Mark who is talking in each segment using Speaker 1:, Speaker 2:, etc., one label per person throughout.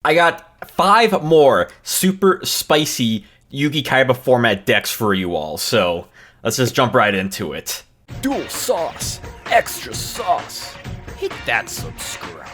Speaker 1: I got 5 more super spicy Yugi Kaiba format decks for you all, so let's just jump right into it.
Speaker 2: Dual sauce, extra sauce. Hit that subscribe.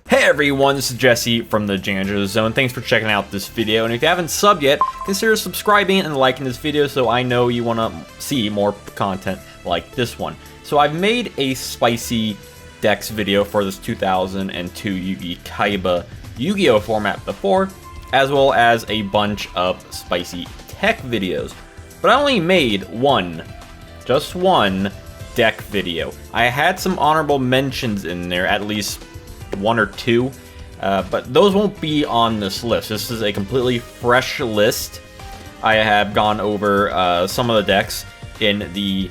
Speaker 1: Hey everyone, this is Jesse from the Janjo Zone. Thanks for checking out this video, and if you haven't subbed yet, consider subscribing and liking this video so I know you want to see more content like this one. So I've made a spicy decks video for this 2002 Yugi Kaiba Yu-Gi-Oh format before, as well as a bunch of spicy tech videos. But I only made just one deck video. I had some honorable mentions in there, at least 1 or 2, but those won't be on this list. This is a completely fresh list. I have gone over some of the decks in the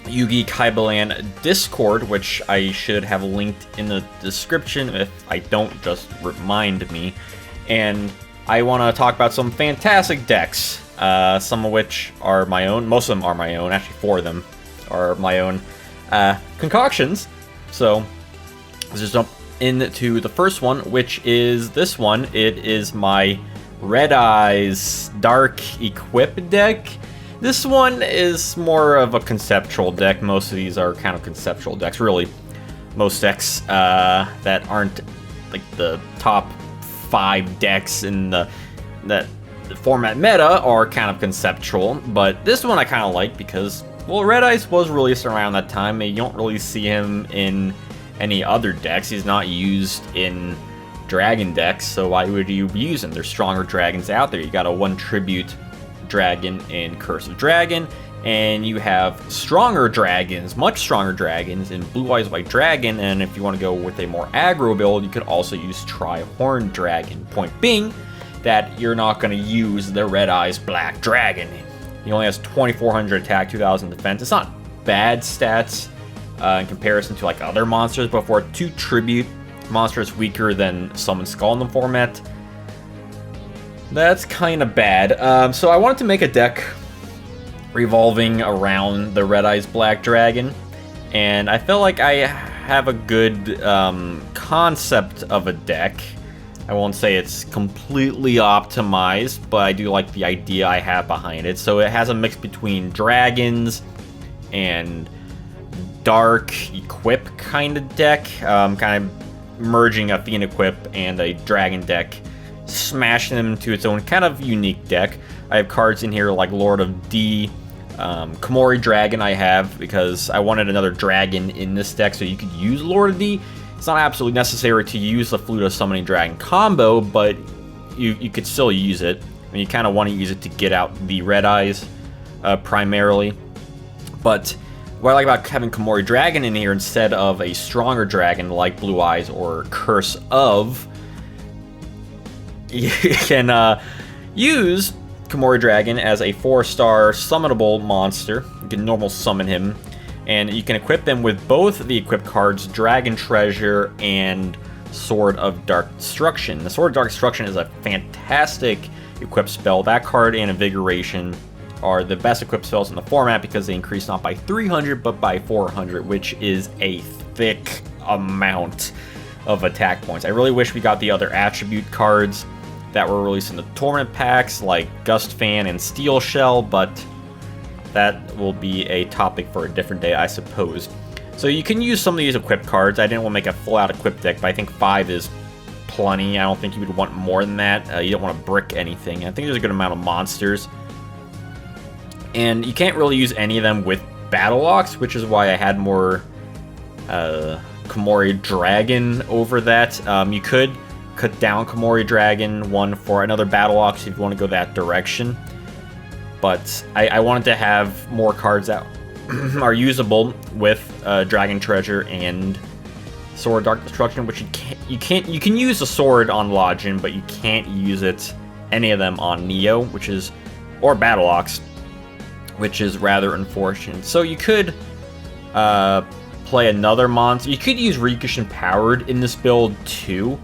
Speaker 1: Yugi Kaiba Land Discord, which I should have linked in the description. If I don't, just remind me. And I want to talk about some fantastic decks, some of which are my own. Most of them are my own. Actually, 4 of them are my own concoctions. So let's just jump into the first one, which is this one. It is my Red Eyes Dark Equip deck. This one is more of a conceptual deck. Most of these are kind of conceptual decks. Really, most decks that aren't like the top 5 decks in the format meta are kind of conceptual. But this one I kind of like because, well, Red Eyes was released around that time, and you don't really see him in any other decks. He's not used in dragon decks, so why would you use him? There's stronger dragons out there. You got a 1 tribute dragon in Curse of Dragon, and you have stronger dragons, much stronger dragons in Blue Eyes White Dragon. And if you want to go with a more aggro build, you could also use Tri-Horn Dragon. Point being that you're not going to use the Red Eyes Black Dragon. He only has 2400 attack, 2000 defense. It's not bad stats in comparison to like other monsters, but for a 2 tribute monster is weaker than Summon Skull in the format. That's kind of bad. So I wanted to make a deck revolving around the Red Eyes Black Dragon, and I felt like I have a good concept of a deck. I won't say it's completely optimized, but I do like the idea I have behind it. So it has a mix between dragons and dark equip kind of deck, kind of merging a Fiend equip and a dragon deck, smashing them into its own kind of unique deck. I have cards in here like Lord of D, Komori Dragon I have because I wanted another dragon in this deck, so you could use Lord of D. It's not absolutely necessary to use the Flute of Summoning Dragon combo, but you could still use it. I mean, you kind of want to use it to get out the Red Eyes primarily. But what I like about having Komori Dragon in here instead of a stronger dragon like Blue Eyes or Curse of, you can use Komori Dragon as a 4-star summonable monster. You can normal summon him, and you can equip them with both the equipped cards Dragon Treasure and Sword of Dark Destruction. The Sword of Dark Destruction is a fantastic equipped spell. That card and Invigoration are the best equipped spells in the format because they increase not by 300 but by 400, which is a thick amount of attack points. I really wish we got the other attribute cards that were released in the tournament packs like Gust Fan and Steel Shell, but that will be a topic for a different day, I suppose. So you can use some of these equipped cards. I didn't want to make a full-out equipped deck, but I think 5 is plenty. I don't think you would want more than that. You don't want to brick anything. I think there's a good amount of monsters. And you can't really use any of them with Battle Locks, which is why I had more Komori Dragon over that. You could cut down Komori Dragon 1 for another Battle Locks if you want to go that direction. But I wanted to have more cards that are usable with Dragon Treasure and Sword of Dark Destruction, which you can use the sword on Lojin, but you can't use any of them on Neo, or Battle Locks, which is rather unfortunate. So you could play another monster. You could use Rikushi Powered in this build too,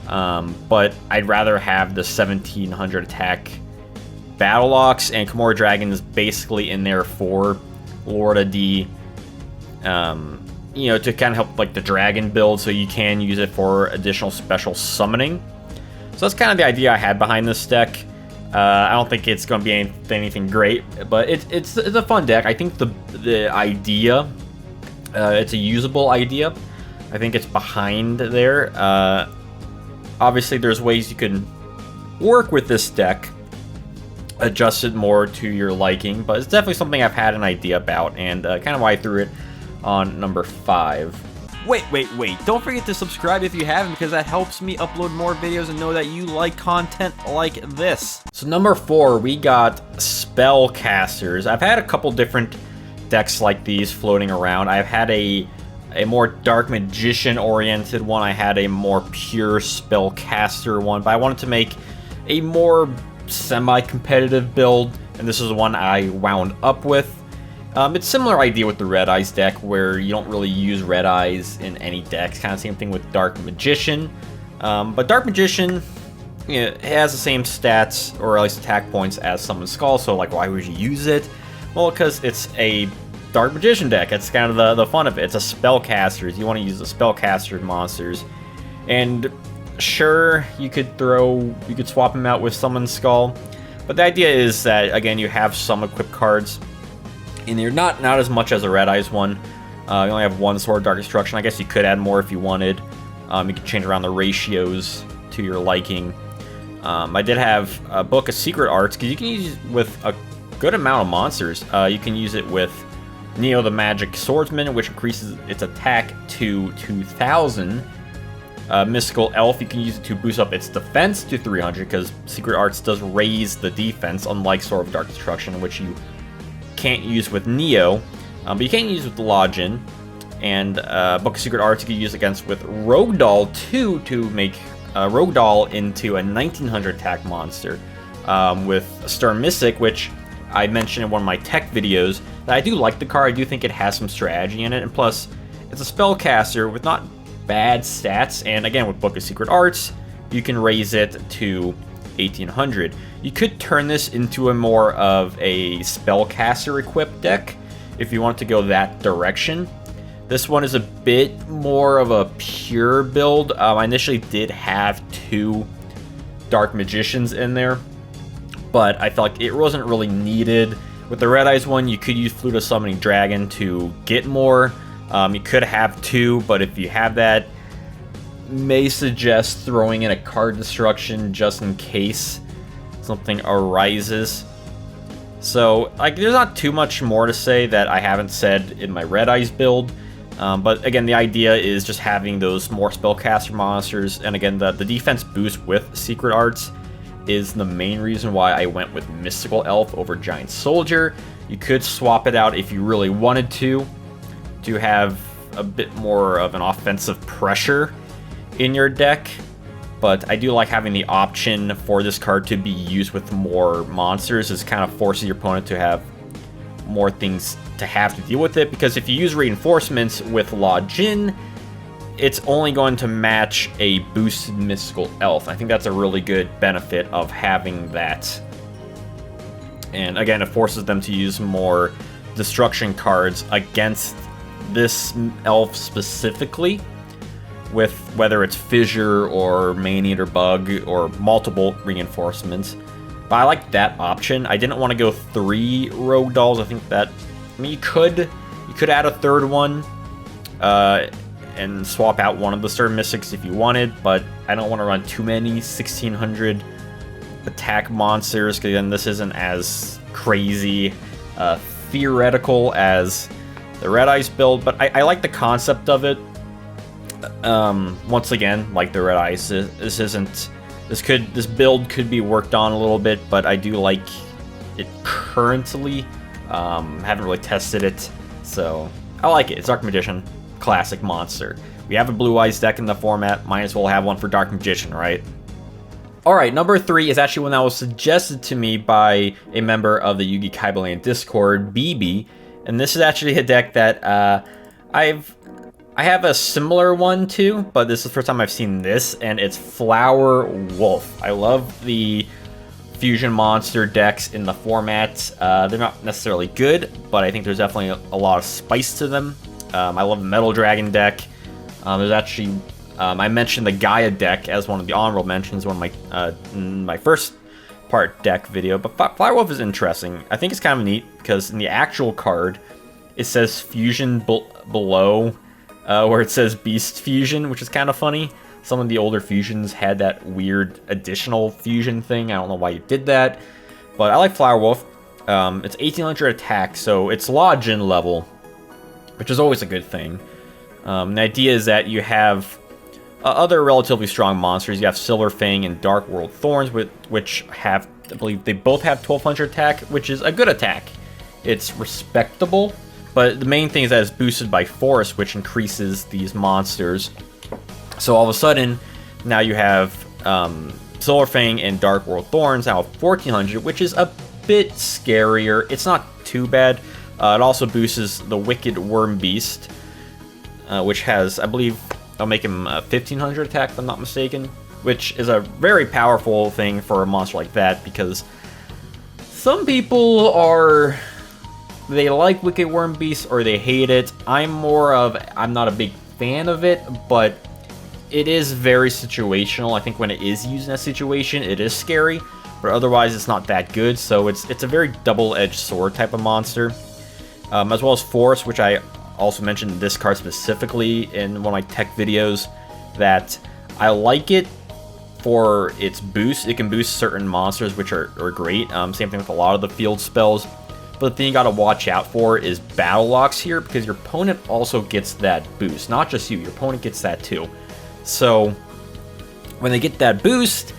Speaker 1: but I'd rather have the 1700 attack Battle Locks, and Komori Dragon is basically in there for Lord of D, to kind of help like the dragon build, so you can use it for additional special summoning. So that's kind of the idea I had behind this deck. I don't think it's going to be anything great, but it's a fun deck. I think the idea, it's a usable idea. I think it's behind there. Obviously, there's ways you can work with this deck, adjust it more to your liking, but it's definitely something I've had an idea about, and kind of why I threw it on number 5. Wait, don't forget to subscribe if you haven't, because that helps me upload more videos and know that you like content like this. So number 4, we got Spellcasters. I've had a couple different decks like these floating around. I've had a more Dark Magician oriented one. I had a more pure Spellcaster one, but I wanted to make a more semi-competitive build, and this is the one I wound up with. It's similar idea with the Red Eyes deck, where you don't really use Red Eyes in any decks. Kind of same thing with Dark Magician. But Dark Magician, you know, it has the same stats, or at least attack points, as Summon Skull, so like, why would you use it? Well, because it's a Dark Magician deck. It's kind of the fun of it. It's a Spellcasters. You want to use the Spellcaster monsters. And sure, you could swap them out with Summon Skull. But the idea is that, again, you have some equipped cards in there, not as much as a Red Eyes one. You only have one Sword of Dark Destruction. I guess you could add more if you wanted. You could change around the ratios to your liking. I did have a Book of Secret Arts, because you can use it with a good amount of monsters. You can use it with Neo the Magic Swordsman, which increases its attack to 2,000. Mystical Elf, you can use it to boost up its defense to 300, because Secret Arts does raise the defense, unlike Sword of Dark Destruction, which you can't use with Neo, but you can use with Login. And Book of Secret Arts you can use against with Rogue Doll 2 to make Rogue Doll into a 1900 attack monster. With Stern Mystic, which I mentioned in one of my tech videos, that I do like the card. I do think it has some strategy in it, and plus it's a spellcaster with not bad stats, and again with Book of Secret Arts you can raise it to 1800. You could turn this into a more of a spellcaster equipped deck if you want to go that direction. This one is a bit more of a pure build. I initially did have 2 Dark Magicians in there, but I felt like it wasn't really needed. With the Red Eyes one, you could use Flute of Summoning Dragon to get more. You could have 2, but if you have that, may suggest throwing in a card destruction just in case something arises. So, like, there's not too much more to say that I haven't said in my Red Eyes build. But again, the idea is just having those more spellcaster monsters, and again, the defense boost with Secret Arts is the main reason why I went with Mystical Elf over Giant Soldier. You could swap it out if you really wanted to have a bit more of an offensive pressure in your deck, but I do like having the option for this card to be used with more monsters. It kind of forces your opponent to have more things to have to deal with it, because if you use reinforcements with Law Jin, it's only going to match a boosted Mystical Elf. I think that's a really good benefit of having that. And again, it forces them to use more destruction cards against this elf specifically, with whether it's Fissure or Maneater Bug or multiple reinforcements. But I like that option. I didn't want to go 3 Rogue Dolls. I think that, I mean, you could add a 3rd one and swap out one of the Stern Mystics if you wanted, but I don't want to run too many 1600 attack monsters, because again, this isn't as crazy theoretical as the Red Eyes build, but I like the concept of it. Once again, like the Red Eyes, this build could be worked on a little bit, but I do like it currently. Haven't really tested it, so I like it. It's Dark Magician, classic monster. We have a Blue Eyes deck in the format, might as well have one for Dark Magician, right? Alright, number 3 is actually one that was suggested to me by a member of the Yugi Kaiba Land Discord, BB, and this is actually a deck that I have a similar one too, but this is the first time I've seen this, and it's Flower Wolf. I love the fusion monster decks in the format. They're not necessarily good, but I think there's definitely a lot of spice to them. I love the Metal Dragon deck. There's actually I mentioned the Gaia deck as one of the honorable mentions, one of my first part deck video, but Flower Wolf is interesting. I think it's kind of neat because in the actual card, it says Fusion below where it says Beast Fusion, which is kind of funny. Some of the older fusions had that weird additional fusion thing. I don't know why you did that, but I like Flower Wolf. It's 1800 attack, so it's Login level, which is always a good thing. The idea is that you have other relatively strong monsters. You have Silver Fang and Dark World Thorns, which have, I believe they both have 1200 attack, which is a good attack. It's respectable, but the main thing is that it's boosted by Force, which increases these monsters. So all of a sudden, now you have Silver Fang and Dark World Thorns now 1400, which is a bit scarier. It's not too bad. It also boosts the Wicked Worm Beast, which has, I believe, I'll make him 1500 attack if I'm not mistaken, which is a very powerful thing for a monster like that, because some people they like Wicked Worm Beast or they hate it. I'm not a big fan of it, but it is very situational. I think when it is used in a situation, it is scary, but otherwise it's not that good, so it's a very double-edged sword type of monster. As well as Force, which I also mentioned this card specifically in one of my tech videos, that I like it for its boost. It can boost certain monsters, which are great. Same thing with a lot of the field spells. But the thing you gotta watch out for is battle locks here, because your opponent also gets that boost. Not just you, your opponent gets that too. So when they get that boost,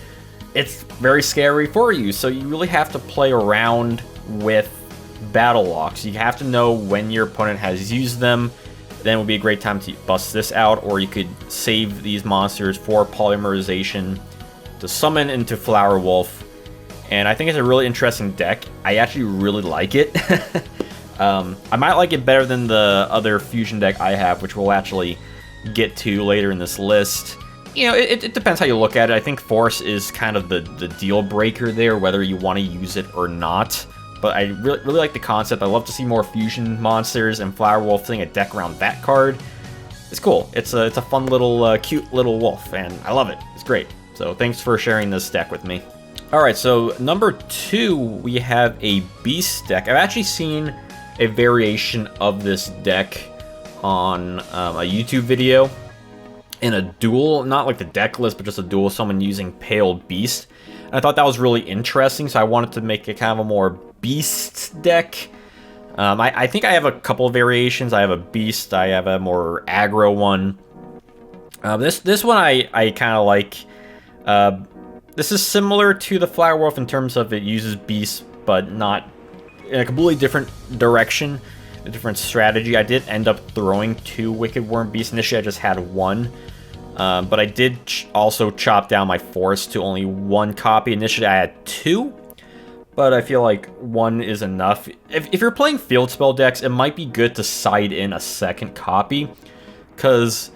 Speaker 1: it's very scary for you. So you really have to play around with battle locks. You have to know when your opponent has used them. Then would be a great time to bust this out, or you could save these monsters for polymerization to summon into Flower Wolf. And I think it's a really interesting deck. I actually really like it. I might like it better than the other fusion deck I have, which we'll actually get to later in this list. You know, it depends how you look at it. I think Force is kind of the deal breaker there, whether you want to use it or not. But I really like the concept. I love to see more fusion monsters, and Flower Wolf thing a deck around that card. It's cool. It's a fun little, cute little wolf, and I love it. It's great. So thanks for sharing this deck with me. All right, so number 2, we have a Beast deck. I've actually seen a variation of this deck on a YouTube video in a duel, not like the deck list, but just a duel, someone using Pale Beast. And I thought that was really interesting, so I wanted to make it kind of a more Beast deck. I think I have a couple of variations. I have a Beast, I have a more aggro one. This one I kind of like. This is similar to the Flower Wolf in terms of it uses Beast, but not in a completely different direction, a different strategy. I did end up throwing 2 Wicked Worm Beasts. Initially, I just had 1. But I did also chop down my Force to only 1 copy. Initially, I had 2. But I feel like 1 is enough. If you're playing field spell decks, it might be good to side in a second copy, because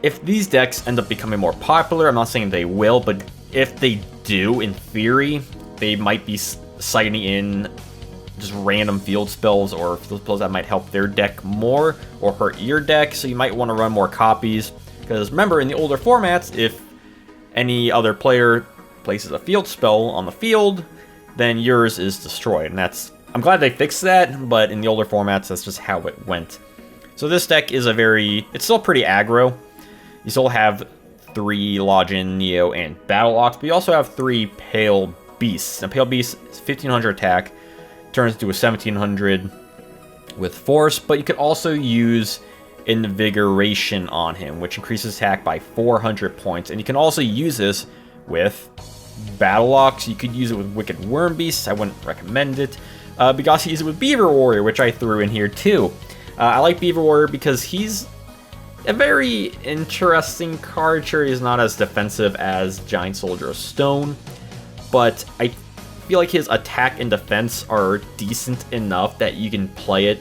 Speaker 1: if these decks end up becoming more popular, I'm not saying they will, but if they do, in theory, they might be siding in just random field spells or field spells that might help their deck more or hurt your deck, so you might want to run more copies, because remember, in the older formats, if any other player places a field spell on the field, then yours is destroyed, and I'm glad they fixed that, but in the older formats, that's just how it went. So this deck is it's still pretty aggro. You still have 3 Login, Neo, and Battle Locks, but you also have 3 Pale Beasts. And Pale Beast is 1500 attack, turns into a 1700 with Force, but you could also use Invigoration on him, which increases attack by 400 points, and you can also use this with Battle Locks. You could use it with Wicked Worm Beasts. I wouldn't recommend it. Because you use it with Beaver Warrior, which I threw in here too. I like Beaver Warrior because he's a very interesting card. Sure, he's not as defensive as Giant Soldier of Stone, but I feel like his attack and defense are decent enough that you can play it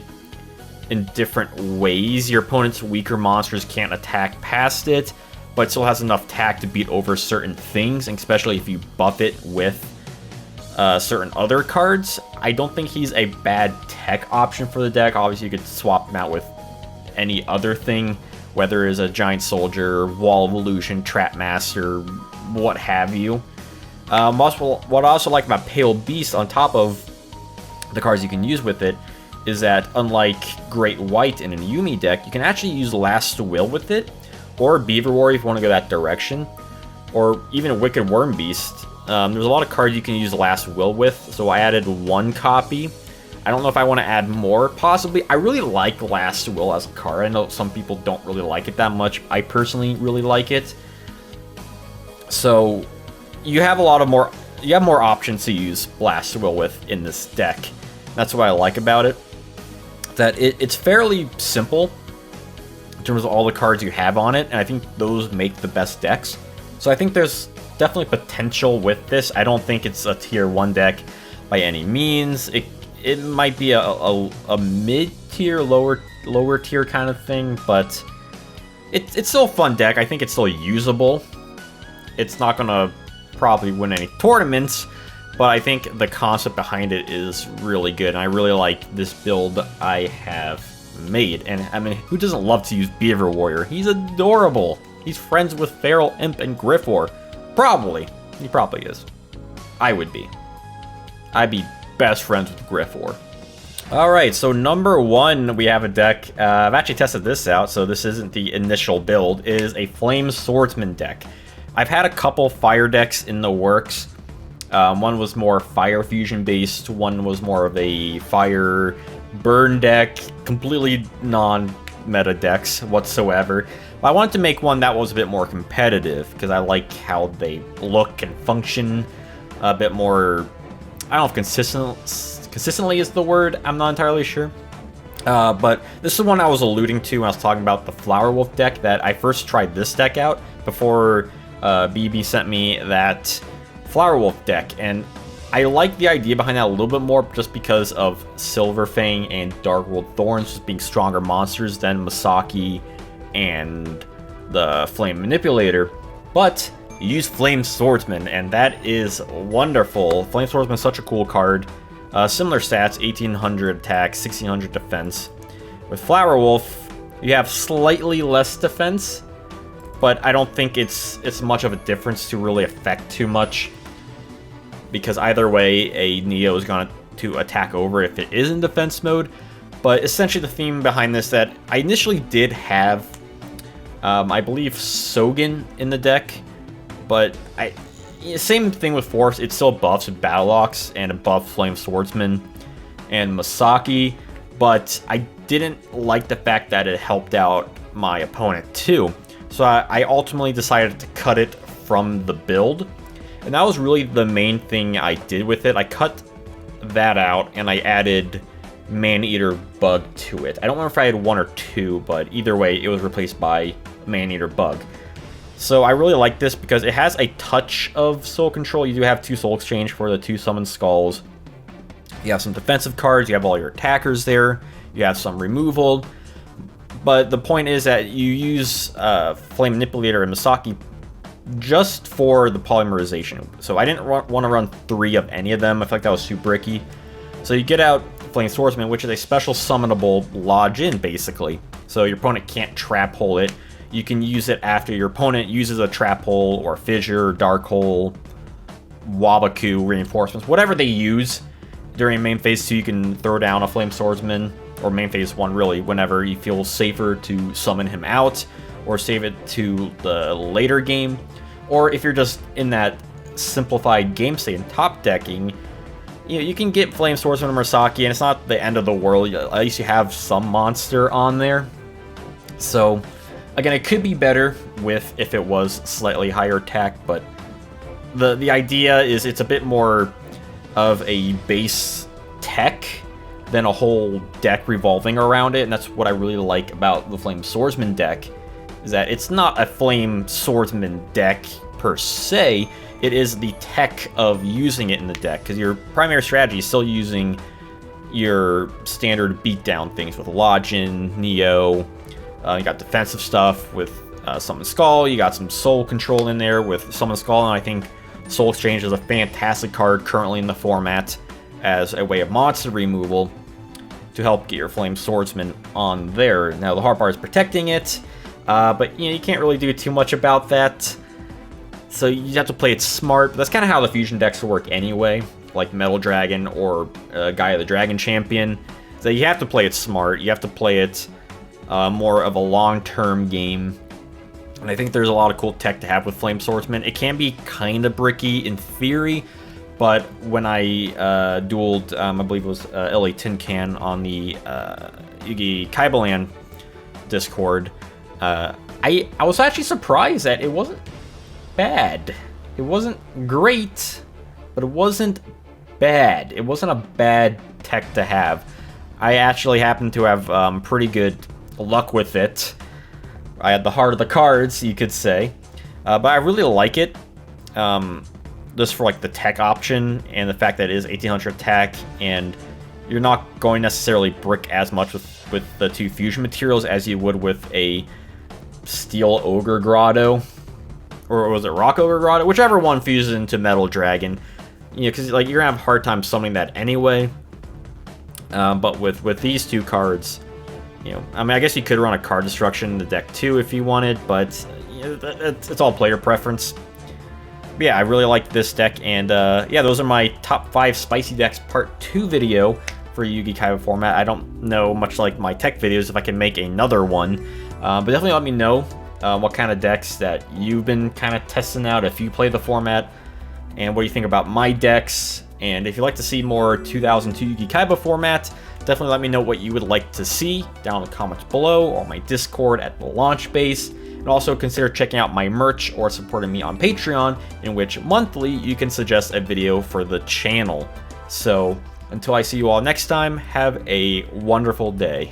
Speaker 1: in different ways. Your opponent's weaker monsters can't attack past it, but still has enough attack to beat over certain things, and especially if you buff it with certain other cards. I don't think he's a bad tech option for the deck. Obviously, you could swap him out with any other thing whether it's a Giant Soldier, Wall of Illusion, Trap Master, what have you. What I also like about Pale Beast, on top of the cards you can use with it, is that unlike Great White in a Yuumi deck, you can actually use Last Will with it, or Beaver Warrior if you want to go that direction, or even a Wicked Worm Beast. There's a lot of cards you can use Last Will with, so I added 1 copy. I don't know if I want to add more, possibly. I really like Last Will as a card. I know some people don't really like it that much. I personally really like it. So you have more options to use Last Will with in this deck. That's what I like about it. That it's fairly simple in terms of all the cards you have on it, and I think those make the best decks. So I think there's definitely potential with this. I don't think it's a tier 1 deck by any means. It might be a mid-tier, lower tier kind of thing, but it's still a fun deck. I think it's still usable. It's not gonna probably win any tournaments, but I think the concept behind it is really good, and I really like this build I have made. And I mean, who doesn't love to use Beaver Warrior? He's adorable. He's friends with Feral Imp and Griffor. Probably. He probably is. I would be. I'd be best friends with Griffor. Alright, so number 1, we have a deck. I've actually tested this out, so this isn't the initial build. It is a Flame Swordsman deck. I've had a couple fire decks in the works. One was more fire fusion based, one was more of a fire burn deck, completely non-meta decks whatsoever. But I wanted to make one that was a bit more competitive, because I like how they look and function a bit more. I don't know if consistently is the word, I'm not entirely sure. But this is one I was alluding to when I was talking about the Flower Wolf deck, that I first tried this deck out before BB sent me that Flower Wolf deck, and I like the idea behind that a little bit more just because of Silver Fang and Dark World Thorns just being stronger monsters than Misaki and the Flame Manipulator. But you use Flame Swordsman, and that is wonderful. Flame Swordsman is such a cool card. Similar stats, 1800 attack, 1600 defense. With Flower Wolf, you have slightly less defense, but I don't think it's much of a difference to really affect too much, because either way, a Neo is going to attack over if it is in defense mode. But essentially the theme behind this, that I initially did have, I believe, Sogen in the deck, but same thing with Force, it still buffs Battle Ox and it buffs Flame Swordsman and Misaki, but I didn't like the fact that it helped out my opponent too. So I ultimately decided to cut it from the build, and that was really the main thing I did with it. I cut that out and I added Man-Eater Bug to it. I don't remember if I had 1 or 2, but either way, it was replaced by Man-Eater Bug. So I really like this because it has a touch of soul control. You do have 2 soul exchange for the 2 summon skulls. You have some defensive cards, you have all your attackers there, you have some removal. But the point is that you use Flame Manipulator and Misaki just for the polymerization. So I didn't want to run 3 of any of them. I feel like that was super icky. So you get out Flame Swordsman, which is a special summonable lodge-in, basically. So your opponent can't trap hole it. You can use it after your opponent uses a trap hole or fissure, dark hole, Wabaku, reinforcements, whatever they use. During main phase 2, you can throw down a Flame Swordsman, or main phase 1 really, whenever you feel safer to summon him out, or save it to the later game. Or if you're just in that simplified game state and top decking, you can get Flame Swordsman or Misaki, and it's not the end of the world. At least you have some monster on there. So again, it could be better if it was slightly higher attack, but the idea is it's a bit more of a base tech than a whole deck revolving around it, and that's what I really like about the Flame Swordsman deck, is that it's not a Flame Swordsman deck per se, it is the tech of using it in the deck, because your primary strategy is still using your standard beatdown things with Lodgin, Neo, you got defensive stuff with Summon Skull, you got some soul control in there with Summon Skull, and I think Soul Exchange is a fantastic card currently in the format as a way of monster removal to help get your Flame Swordsman on there. Now the hard part is protecting it. But you know, you can't really do too much about that. So you have to play it smart. That's kind of how the fusion decks work anyway, like Metal Dragon or Gaia the Dragon Champion. So you have to play it smart. You have to play it more of a long-term game. And I think there's a lot of cool tech to have with Flame Swordsman. It can be kind of bricky in theory, but when I dueled, I believe it was LA Tin Can on the Yugi Kaiba Land Discord, I was actually surprised that it wasn't bad. It wasn't great, but it wasn't bad. It wasn't a bad tech to have. I actually happened to have pretty good luck with it. I had the heart of the cards, you could say. But I really like it. Just for like the tech option and the fact that it is 1800 attack, and you're not going to necessarily brick as much with the 2 fusion materials as you would with a Steel Ogre Grotto. Or was it Rock Ogre Grotto? Whichever one fuses into Metal Dragon. You know, because like, you're going to have a hard time summoning that anyway. But with these 2 cards, you know, I mean, I guess you could run a card destruction in the deck too if you wanted, but you know, it's all player preference. But yeah, I really like this deck, and yeah, those are my top 5 spicy decks part 2 video for Yugi Kaiba format. I don't know, much like my tech videos, if I can make another one, but definitely let me know what kind of decks that you've been kind of testing out if you play the format, and what you think about my decks. And if you'd like to see more 2002 Yugi Kaiba format, definitely let me know what you would like to see down in the comments below, or my Discord at the launch base. And also consider checking out my merch or supporting me on Patreon, in which monthly you can suggest a video for the channel. So until I see you all next time, have a wonderful day.